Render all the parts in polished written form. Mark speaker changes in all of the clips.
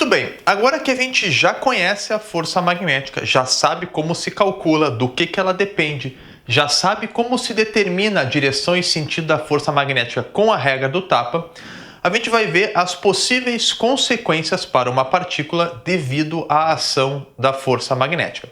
Speaker 1: Muito bem, agora que a gente já conhece a força magnética, já sabe como se calcula, do que ela depende, já sabe como se determina a direção e sentido da força magnética com a regra do tapa, a gente vai ver as possíveis consequências para uma partícula devido à ação da força magnética.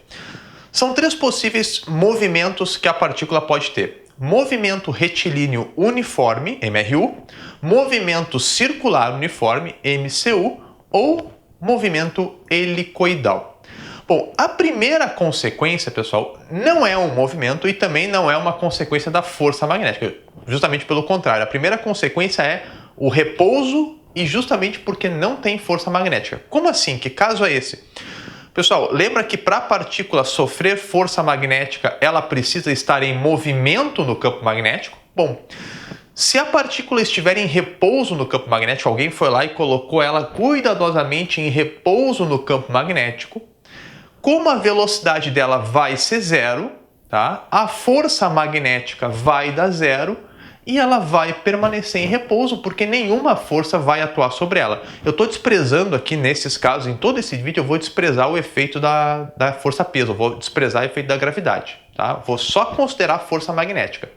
Speaker 1: São três possíveis movimentos que a partícula pode ter: movimento retilíneo uniforme, MRU, movimento circular uniforme, MCU, ou movimento helicoidal. Bom, a primeira consequência, pessoal, não é um movimento e também não é uma consequência da força magnética. Justamente pelo contrário, a primeira consequência é o repouso e justamente porque não tem força magnética. Como assim? Que caso é esse? Pessoal, lembra que para a partícula sofrer força magnética, ela precisa estar em movimento no campo magnético? Bom, se a partícula estiver em repouso no campo magnético, alguém foi lá e colocou ela cuidadosamente em repouso no campo magnético, como a velocidade dela vai ser zero, tá? A força magnética vai dar zero e ela vai permanecer em repouso porque nenhuma força vai atuar sobre ela. Eu estou desprezando aqui nesses casos, em todo esse vídeo eu vou desprezar o efeito da força-peso, eu vou desprezar o efeito da gravidade, tá? Vou só considerar a força magnética.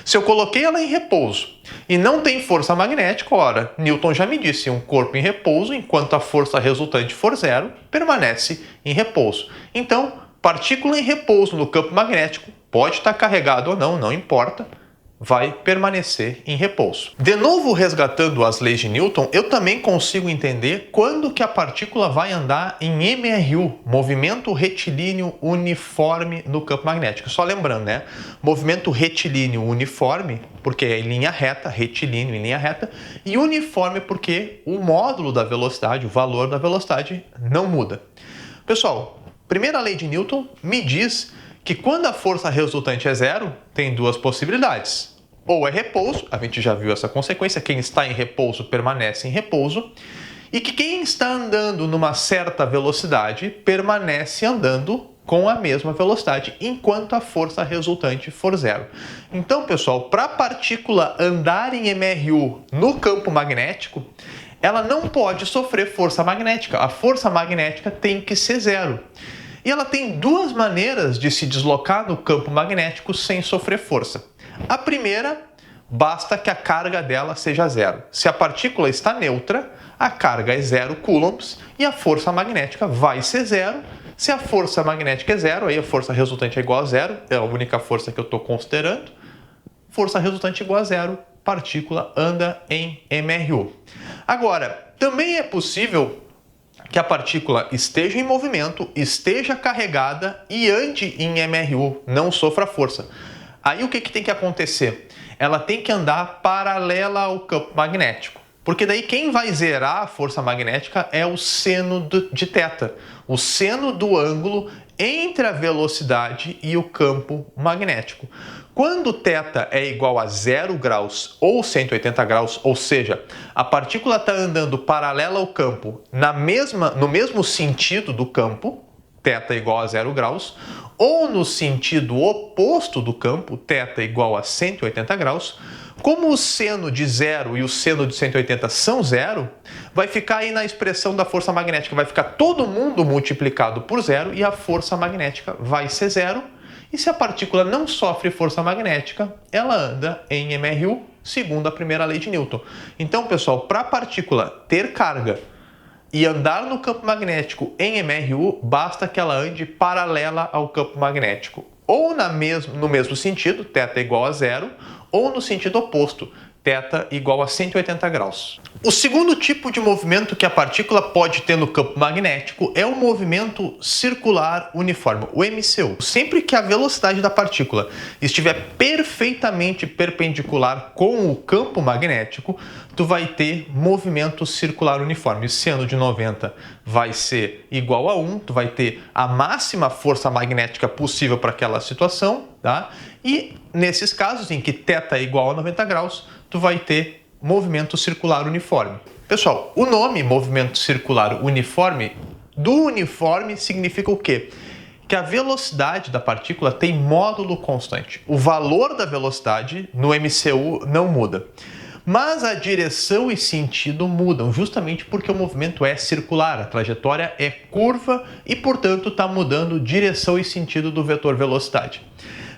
Speaker 1: Se eu coloquei ela em repouso e não tem força magnética, ora, Newton já me disse, um corpo em repouso, enquanto a força resultante for zero, permanece em repouso. Então, partícula em repouso no campo magnético, pode estar carregado ou não, não importa, vai permanecer em repouso. De novo, resgatando as leis de Newton, eu também consigo entender quando que a partícula vai andar em MRU, movimento retilíneo uniforme no campo magnético. Só lembrando, né? Movimento retilíneo uniforme, porque é em linha reta, retilíneo em linha reta, e uniforme porque o módulo da velocidade, o valor da velocidade não muda. Pessoal, primeira lei de Newton me diz que quando a força resultante é zero, tem duas possibilidades. Ou é repouso, a gente já viu essa consequência, quem está em repouso permanece em repouso, e que quem está andando numa certa velocidade permanece andando com a mesma velocidade, enquanto a força resultante for zero. Então, pessoal, para a partícula andar em MRU no campo magnético, ela não pode sofrer força magnética. A força magnética tem que ser zero. E ela tem duas maneiras de se deslocar no campo magnético sem sofrer força. A primeira, basta que a carga dela seja zero. Se a partícula está neutra, a carga é 0 coulombs e a força magnética vai ser zero. Se a força magnética é zero, aí a força resultante é igual a zero, é a única força que eu estou considerando. Força resultante igual a zero, partícula anda em MRU. Agora, também é possível que a partícula esteja em movimento, esteja carregada e ande em MRU, não sofra força. Aí o que tem que acontecer? Ela tem que andar paralela ao campo magnético, porque daí quem vai zerar a força magnética é o seno de θ, o seno do ângulo entre a velocidade e o campo magnético. Quando θ é igual a 0 graus ou 180 graus, ou seja, a partícula está andando paralela ao campo no mesmo sentido do campo, θ igual a 0 graus, ou no sentido oposto do campo, θ igual a 180 graus, como o seno de 0 e o seno de 180 são zero, vai ficar aí na expressão da força magnética, vai ficar todo mundo multiplicado por zero e a força magnética vai ser zero. E se a partícula não sofre força magnética, ela anda em MRU, segundo a primeira lei de Newton. Então, pessoal, para a partícula ter carga e andar no campo magnético em MRU, basta que ela ande paralela ao campo magnético. Ou no mesmo sentido, θ igual a zero, ou no sentido oposto, θ igual a 180 graus. O segundo tipo de movimento que a partícula pode ter no campo magnético é o movimento circular uniforme, o MCU. Sempre que a velocidade da partícula estiver perfeitamente perpendicular com o campo magnético, tu vai ter movimento circular uniforme. O seno de 90 vai ser igual a 1, tu vai ter a máxima força magnética possível para aquela situação, tá? E nesses casos em que θ é igual a 90 graus, tu vai ter movimento circular uniforme. Pessoal, o nome movimento circular uniforme, do uniforme significa o quê? Que a velocidade da partícula tem módulo constante. O valor da velocidade no MCU não muda. Mas a direção e sentido mudam, justamente porque o movimento é circular, a trajetória é curva e, portanto, está mudando direção e sentido do vetor velocidade.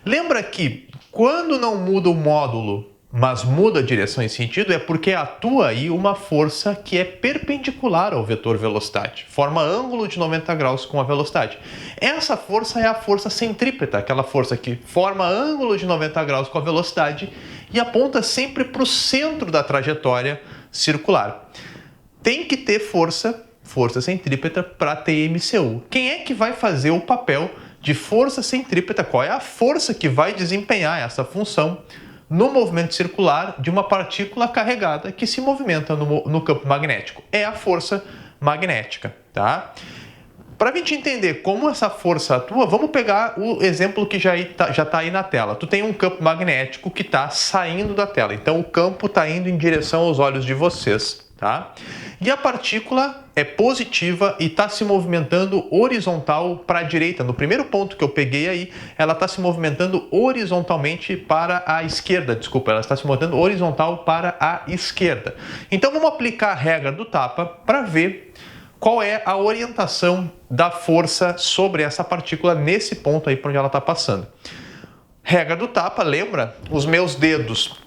Speaker 1: Lembra que quando não muda o módulo, mas muda a direção e sentido, é porque atua aí uma força que é perpendicular ao vetor velocidade, forma ângulo de 90 graus com a velocidade. Essa força é a força centrípeta, aquela força que forma ângulo de 90 graus com a velocidade e aponta sempre para o centro da trajetória circular. Tem que ter força centrípeta para ter MCU. Quem é que vai fazer o papel de força centrípeta? Qual é a força que vai desempenhar essa função no movimento circular de uma partícula carregada que se movimenta no campo magnético? É a força magnética, tá? Para a gente entender como essa força atua, vamos pegar o exemplo que já está aí na tela. Tu tem um campo magnético que está saindo da tela, então o campo está indo em direção aos olhos de vocês, tá? E a partícula é positiva e está se movimentando horizontal para a direita. No primeiro ponto que eu peguei aí, ela está se movimentando horizontalmente para a esquerda. Desculpa, ela está se movimentando horizontal para a esquerda. Então vamos aplicar a regra do tapa para ver qual é a orientação da força sobre essa partícula nesse ponto aí por onde ela está passando. Regra do tapa, lembra? Os meus dedos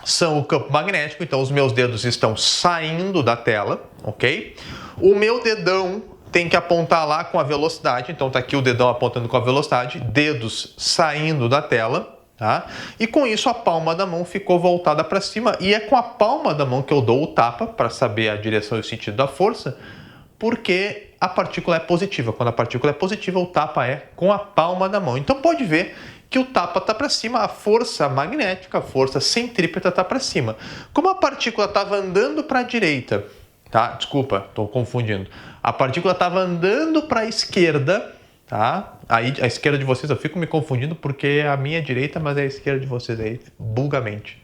Speaker 1: são o campo magnético, então os meus dedos estão saindo da tela, ok? O meu dedão tem que apontar lá com a velocidade, então tá aqui o dedão apontando com a velocidade, dedos saindo da tela, tá? E com isso a palma da mão ficou voltada para cima e é com a palma da mão que eu dou o tapa para saber a direção e o sentido da força, porque a partícula é positiva. Quando a partícula é positiva, o tapa é com a palma da mão. Então pode ver que o tapa está para cima, a força magnética, a força centrípeta está para cima. Como a partícula estava andando para a direita, tá? Desculpa, estou confundindo. A partícula estava andando para a esquerda, tá? Aí a esquerda de vocês, eu fico me confundindo porque é a minha direita, mas é a esquerda de vocês aí, vulgarmente.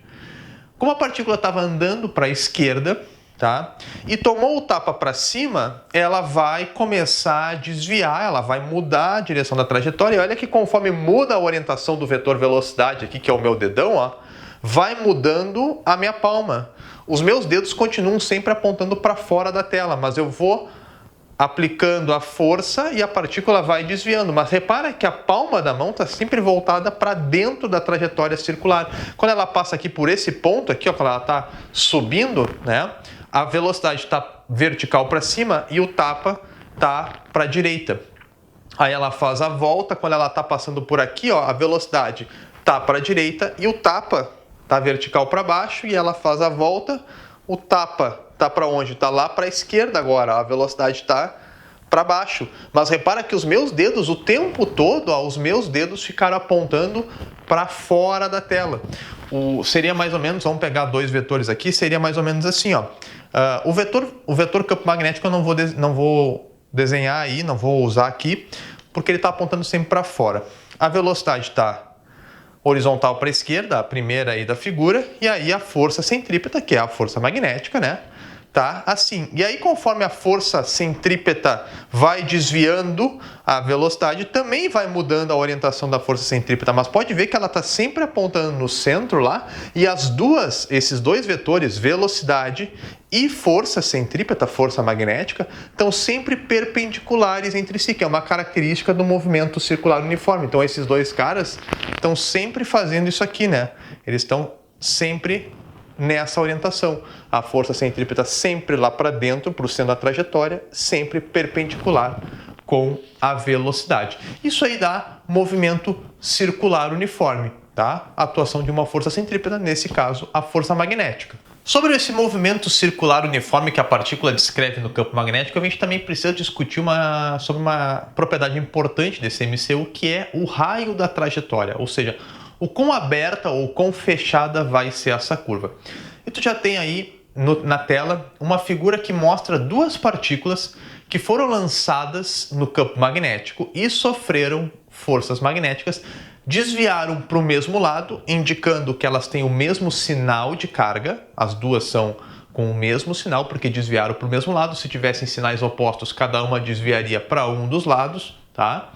Speaker 1: Como a partícula estava andando para a esquerda, tá? E tomou o tapa para cima, ela vai começar a desviar, ela vai mudar a direção da trajetória. E olha que conforme muda a orientação do vetor velocidade aqui, que é o meu dedão, ó, vai mudando a minha palma. Os meus dedos continuam sempre apontando para fora da tela, mas eu vou aplicando a força e a partícula vai desviando. Mas repara que a palma da mão está sempre voltada para dentro da trajetória circular. Quando ela passa aqui por esse ponto aqui, ó, quando ela está subindo, né? A velocidade está vertical para cima e o tapa está para a direita. Aí ela faz a volta, quando ela está passando por aqui, ó, a velocidade está para a direita e o tapa está vertical para baixo e ela faz a volta. O tapa está para onde? Está lá para a esquerda agora, a velocidade está para baixo. Mas repara que os meus dedos, o tempo todo, ó, os meus dedos ficaram apontando para fora da tela. Seria mais ou menos, vamos pegar dois vetores aqui, seria mais ou menos assim, ó. O vetor campo magnético eu não vou desenhar aí, não vou usar aqui, porque ele está apontando sempre para fora. A velocidade está horizontal para a esquerda, a primeira aí da figura, e aí a força centrípeta, que é a força magnética, né? Tá assim. E aí, conforme a força centrípeta vai desviando a velocidade, também vai mudando a orientação da força centrípeta, mas pode ver que ela está sempre apontando no centro lá, e esses dois vetores, velocidade e força centrípeta, força magnética, estão sempre perpendiculares entre si, que é uma característica do movimento circular uniforme. Então, esses dois caras estão sempre fazendo isso aqui, né? Eles estão sempre nessa orientação. A força centrípeta sempre lá para dentro, para o centro da trajetória, sempre perpendicular com a velocidade. Isso aí dá movimento circular uniforme, tá? A atuação de uma força centrípeta, nesse caso, a força magnética. Sobre esse movimento circular uniforme que a partícula descreve no campo magnético, a gente também precisa discutir sobre uma propriedade importante desse MCU, que é o raio da trajetória, ou seja, o quão aberta ou quão fechada vai ser essa curva. E tu já tem aí na tela uma figura que mostra duas partículas que foram lançadas no campo magnético e sofreram forças magnéticas, desviaram para o mesmo lado, indicando que elas têm o mesmo sinal de carga. As duas são com o mesmo sinal, porque desviaram para o mesmo lado. Se tivessem sinais opostos, cada uma desviaria para um dos lados, tá?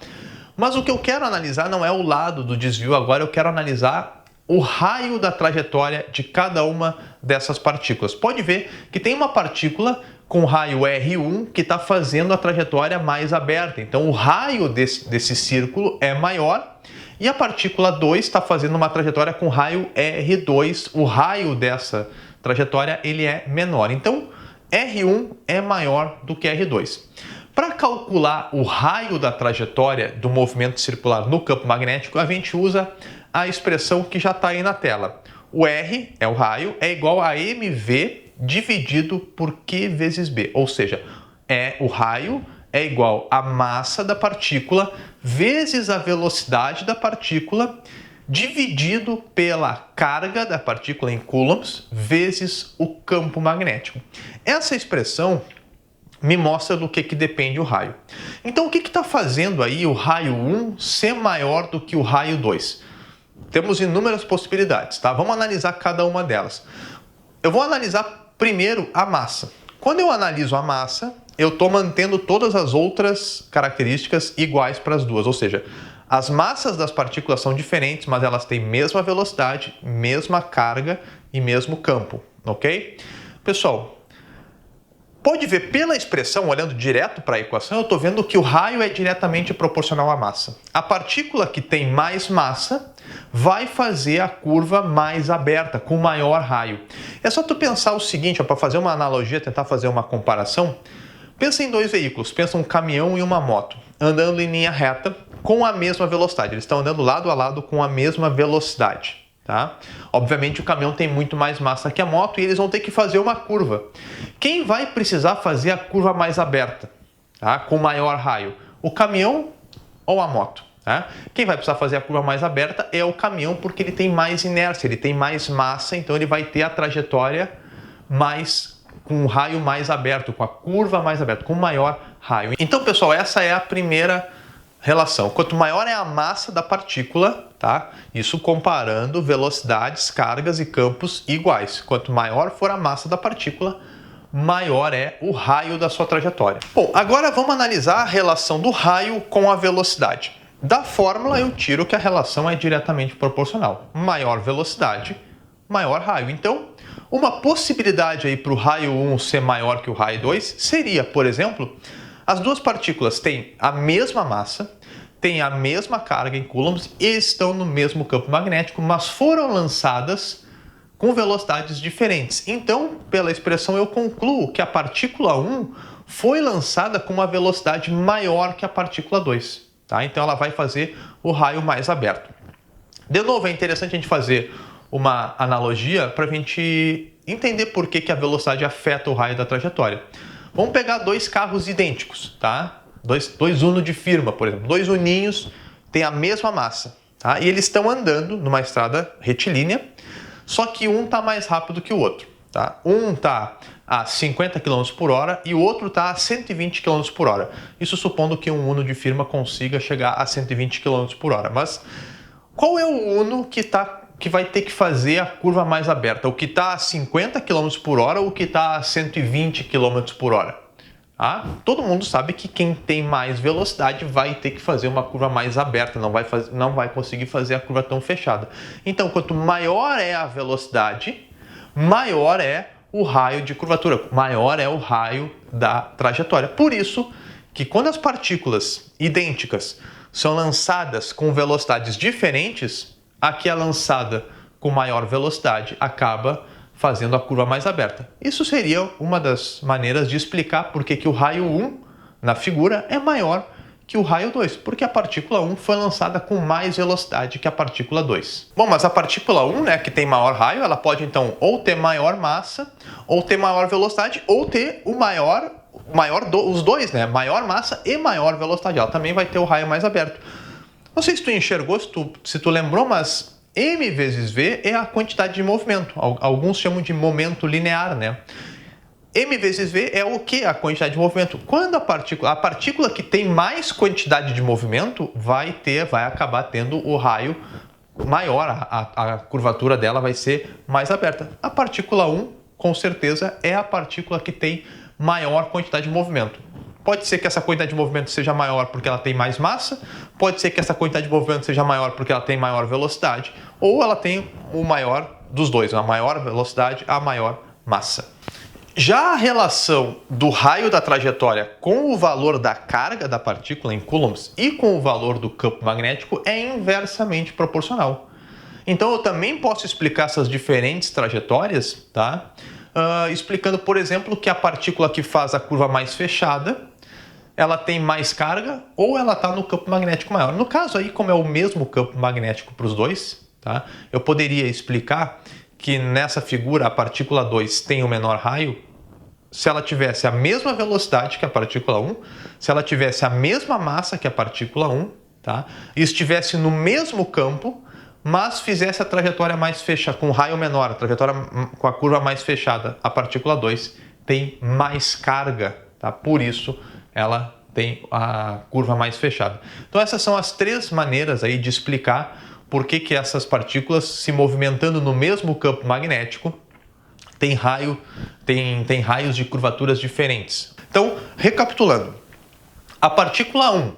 Speaker 1: Mas o que eu quero analisar não é o lado do desvio, agora eu quero analisar o raio da trajetória de cada uma dessas partículas. Pode ver que tem uma partícula com raio R1 que está fazendo a trajetória mais aberta. Então o raio desse círculo é maior e a partícula 2 está fazendo uma trajetória com raio R2. O raio dessa trajetória ele é menor. Então R1 é maior do que R2. Para calcular o raio da trajetória do movimento circular no campo magnético, a gente usa a expressão que já está aí na tela. O R é o raio, é igual a mv dividido por Q vezes B. Ou seja, o raio é igual a massa da partícula vezes a velocidade da partícula dividido pela carga da partícula em coulombs vezes o campo magnético. Essa expressão me mostra do que depende o raio. Então, o que está fazendo aí o raio 1 ser maior do que o raio 2? Temos inúmeras possibilidades, tá? Vamos analisar cada uma delas. Eu vou analisar primeiro a massa. Quando eu analiso a massa, eu estou mantendo todas as outras características iguais para as duas, ou seja, as massas das partículas são diferentes, mas elas têm mesma velocidade, mesma carga e mesmo campo, ok? Pessoal, pode ver pela expressão, olhando direto para a equação, eu estou vendo que o raio é diretamente proporcional à massa. A partícula que tem mais massa vai fazer a curva mais aberta, com maior raio. É só tu pensar o seguinte, para fazer uma analogia, tentar fazer uma comparação. Pensa em dois veículos, pensa um caminhão e uma moto, andando em linha reta com a mesma velocidade. Eles estão andando lado a lado com a mesma velocidade. Tá? Obviamente o caminhão tem muito mais massa que a moto e eles vão ter que fazer uma curva. Quem vai precisar fazer a curva mais aberta, tá? Com maior raio? O caminhão ou a moto? Tá? Quem vai precisar fazer a curva mais aberta é o caminhão, porque ele tem mais inércia, ele tem mais massa, então ele vai ter a trajetória com um raio mais aberto, com a curva mais aberta, com maior raio. Então, pessoal, essa é a primeira relação. Quanto maior é a massa da partícula, tá? Isso comparando velocidades, cargas e campos iguais. Quanto maior for a massa da partícula, maior é o raio da sua trajetória. Bom, agora vamos analisar a relação do raio com a velocidade. Da fórmula eu tiro que a relação é diretamente proporcional. Maior velocidade, maior raio. Então, uma possibilidade aí para o raio 1 ser maior que o raio 2 seria, por exemplo, as duas partículas têm a mesma massa, têm a mesma carga em coulombs e estão no mesmo campo magnético, mas foram lançadas com velocidades diferentes. Então, pela expressão, eu concluo que a partícula 1 foi lançada com uma velocidade maior que a partícula 2. Tá? Então, ela vai fazer o raio mais aberto. De novo, é interessante a gente fazer uma analogia para a gente entender por que a velocidade afeta o raio da trajetória. Vamos pegar dois carros idênticos, tá? Dois Uno de firma, por exemplo. Dois Uninhos têm a mesma massa, tá? E eles estão andando numa estrada retilínea, só que um está mais rápido que o outro, tá? Um está a 50 km por hora e o outro está a 120 km por hora. Isso supondo que um Uno de firma consiga chegar a 120 km por hora. Mas qual é o Uno que vai ter que fazer a curva mais aberta? O que está a 50 km por hora ou o que está a 120 km por hora? Ah, todo mundo sabe que quem tem mais velocidade vai ter que fazer uma curva mais aberta, não vai conseguir fazer a curva tão fechada. Então, quanto maior é a velocidade, maior é o raio de curvatura, maior é o raio da trajetória. Por isso que quando as partículas idênticas são lançadas com velocidades diferentes, a que é lançada com maior velocidade acaba fazendo a curva mais aberta. Isso seria uma das maneiras de explicar por que o raio 1 na figura é maior que o raio 2, porque a partícula 1 foi lançada com mais velocidade que a partícula 2. Bom, mas a partícula 1, né, que tem maior raio, ela pode então ou ter maior massa, ou ter maior velocidade, ou ter os dois, né, maior massa e maior velocidade. Ela também vai ter o raio mais aberto. Não sei se tu enxergou, se tu lembrou, mas m vezes v é a quantidade de movimento. Alguns chamam de momento linear, né? M vezes v é o que? A quantidade de movimento. Quando a partícula que tem mais quantidade de movimento vai acabar tendo o raio maior, a curvatura dela vai ser mais aberta. A partícula 1, com certeza, é a partícula que tem maior quantidade de movimento. Pode ser que essa quantidade de movimento seja maior porque ela tem mais massa, pode ser que essa quantidade de movimento seja maior porque ela tem maior velocidade, ou ela tem o maior dos dois, a maior velocidade, a maior massa. Já a relação do raio da trajetória com o valor da carga da partícula em coulombs e com o valor do campo magnético é inversamente proporcional. Então eu também posso explicar essas diferentes trajetórias, tá? Explicando, por exemplo, que a partícula que faz a curva mais fechada, ela tem mais carga ou ela está no campo magnético maior. No caso aí, como é o mesmo campo magnético para os dois, tá? Eu poderia explicar que nessa figura a partícula 2 tem o menor raio se ela tivesse a mesma velocidade que a partícula 1, se ela tivesse a mesma massa que a partícula 1, tá? E estivesse no mesmo campo, mas fizesse a trajetória mais fechada, com raio menor, a trajetória com a curva mais fechada, a partícula 2 tem mais carga, tá? Por isso ela tem a curva mais fechada. Então essas são as três maneiras aí de explicar por que essas partículas se movimentando no mesmo campo magnético tem raios de curvaturas diferentes. Então, recapitulando, a partícula 1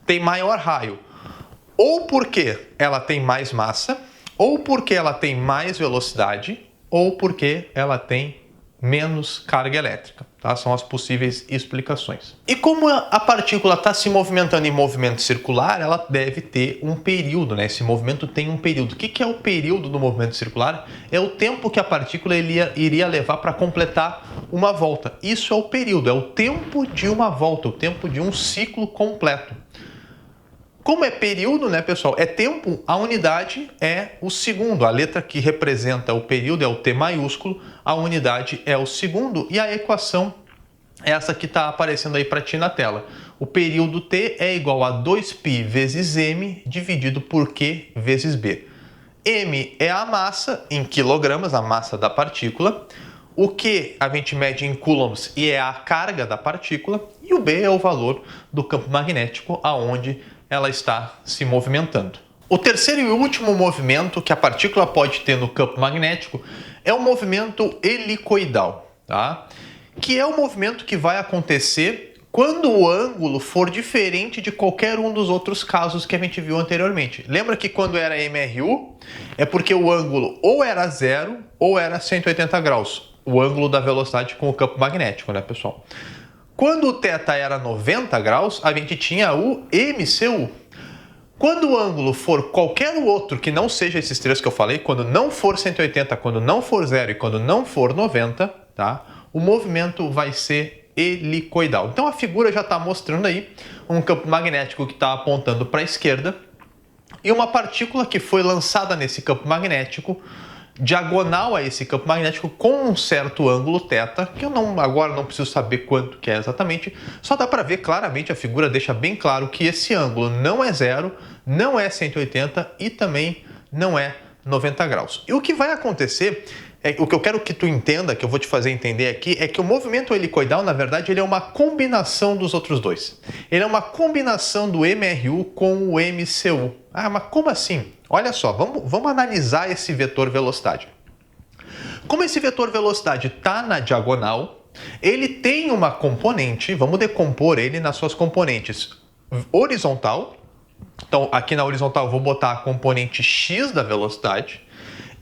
Speaker 1: tem maior raio ou porque ela tem mais massa, ou porque ela tem mais velocidade, ou porque ela tem menos carga elétrica. Tá? São as possíveis explicações. E como a partícula está se movimentando em movimento circular, ela deve ter um período, né? Esse movimento tem um período. O que é o período do movimento circular? É o tempo que a partícula iria levar para completar uma volta. Isso é o período, é o tempo de uma volta, o tempo de um ciclo completo. Como é período, né, pessoal? É tempo, a unidade é o segundo. A letra que representa o período é o T maiúsculo, a unidade é o segundo e a equação é essa que está aparecendo aí para ti na tela. O período T é igual a 2π vezes m dividido por Q vezes B. M é a massa em quilogramas, a massa da partícula. O Q a gente mede em coulombs e é a carga da partícula. E o B é o valor do campo magnético aonde ela está se movimentando. O terceiro e último movimento que a partícula pode ter no campo magnético é o movimento helicoidal, tá? Que é o movimento que vai acontecer quando o ângulo for diferente de qualquer um dos outros casos que a gente viu anteriormente. Lembra que quando era MRU, é porque o ângulo ou era 0 ou era 180 graus, o ângulo da velocidade com o campo magnético, né, pessoal? Quando o θ era 90 graus, a gente tinha o MCU. Quando o ângulo for qualquer outro que não seja esses três que eu falei, quando não for 180, quando não for 0 e quando não for 90, tá? O movimento vai ser helicoidal. Então a figura já está mostrando aí um campo magnético que está apontando para a esquerda e uma partícula que foi lançada nesse campo magnético diagonal a esse campo magnético com um certo ângulo θ, que eu agora não preciso saber quanto que é exatamente, só dá para ver claramente, a figura deixa bem claro que esse ângulo não é 0, não é 180 e também não é 90 graus. E o que vai acontecer, o que eu quero que tu entenda, que eu vou te fazer entender aqui, é que o movimento helicoidal, na verdade, ele é uma combinação dos outros dois. Ele é uma combinação do MRU com o MCU. Ah, mas como assim? Olha só, vamos analisar esse vetor velocidade. Como esse vetor velocidade está na diagonal, ele tem uma componente, vamos decompor ele nas suas componentes horizontal. Então, aqui na horizontal eu vou botar a componente x da velocidade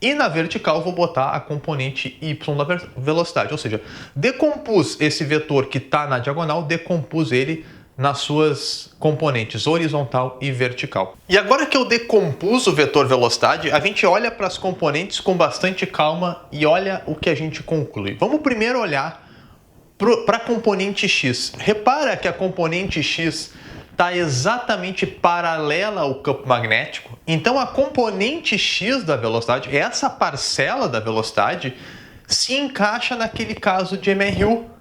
Speaker 1: e na vertical eu vou botar a componente y da velocidade. Ou seja, decompus esse vetor que está na diagonal, decompus ele nas suas componentes horizontal e vertical. E agora que eu decompus o vetor velocidade, a gente olha para as componentes com bastante calma e olha o que a gente conclui. Vamos primeiro olhar para a componente x. Repara que a componente x está exatamente paralela ao campo magnético. Então a componente x da velocidade, essa parcela da velocidade, se encaixa naquele caso de MRU.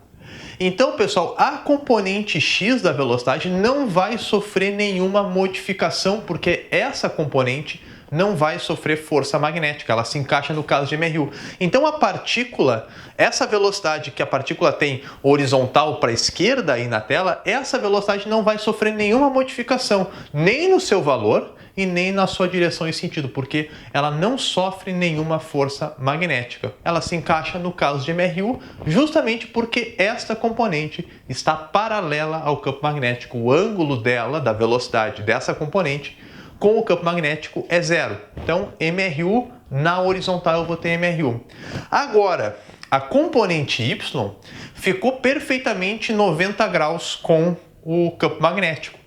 Speaker 1: Então, pessoal, a componente x da velocidade não vai sofrer nenhuma modificação, porque essa componente não vai sofrer força magnética, ela se encaixa no caso de MRU. Então a partícula, essa velocidade que a partícula tem horizontal para a esquerda aí na tela, essa velocidade não vai sofrer nenhuma modificação, nem no seu valor e nem na sua direção e sentido, porque ela não sofre nenhuma força magnética. Ela se encaixa no caso de MRU justamente porque esta componente está paralela ao campo magnético. O ângulo dela, da velocidade dessa componente, com o campo magnético é zero. Então, MRU, na horizontal eu vou ter MRU. Agora, a componente Y ficou perfeitamente 90 graus com o campo magnético.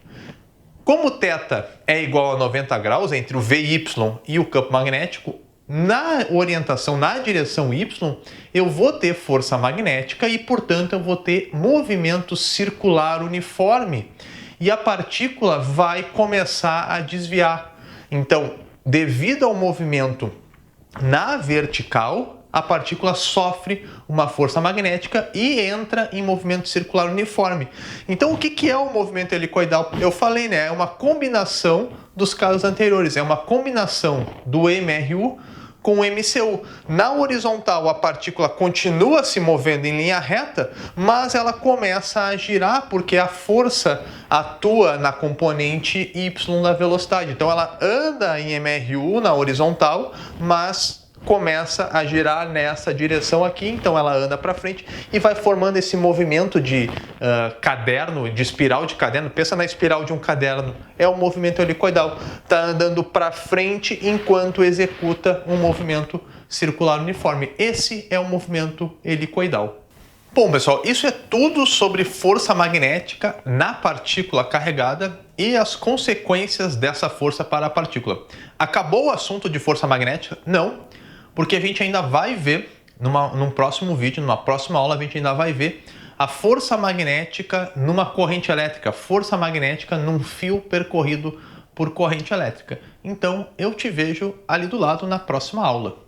Speaker 1: Como θ é igual a 90 graus entre o VY e o campo magnético, na orientação, na direção Y, eu vou ter força magnética e, portanto, eu vou ter movimento circular uniforme. E a partícula vai começar a desviar. Então, devido ao movimento na vertical, a partícula sofre uma força magnética e entra em movimento circular uniforme. Então, o que é o movimento helicoidal? Eu falei, né? É uma combinação dos casos anteriores. É uma combinação do MRU com o MCU. Na horizontal, a partícula continua se movendo em linha reta, mas ela começa a girar porque a força atua na componente Y da velocidade. Então, ela anda em MRU na horizontal, mas começa a girar nessa direção aqui, então ela anda para frente e vai formando esse movimento de caderno, de espiral de caderno. Pensa na espiral de um caderno, é o movimento helicoidal. Está andando para frente enquanto executa um movimento circular uniforme. Esse é o movimento helicoidal. Bom, pessoal, isso é tudo sobre força magnética na partícula carregada e as consequências dessa força para a partícula. Acabou o assunto de força magnética? Não. Porque a gente ainda vai ver, num próximo vídeo, numa próxima aula, a gente ainda vai ver a força magnética numa corrente elétrica, força magnética num fio percorrido por corrente elétrica. Então, eu te vejo ali do lado na próxima aula.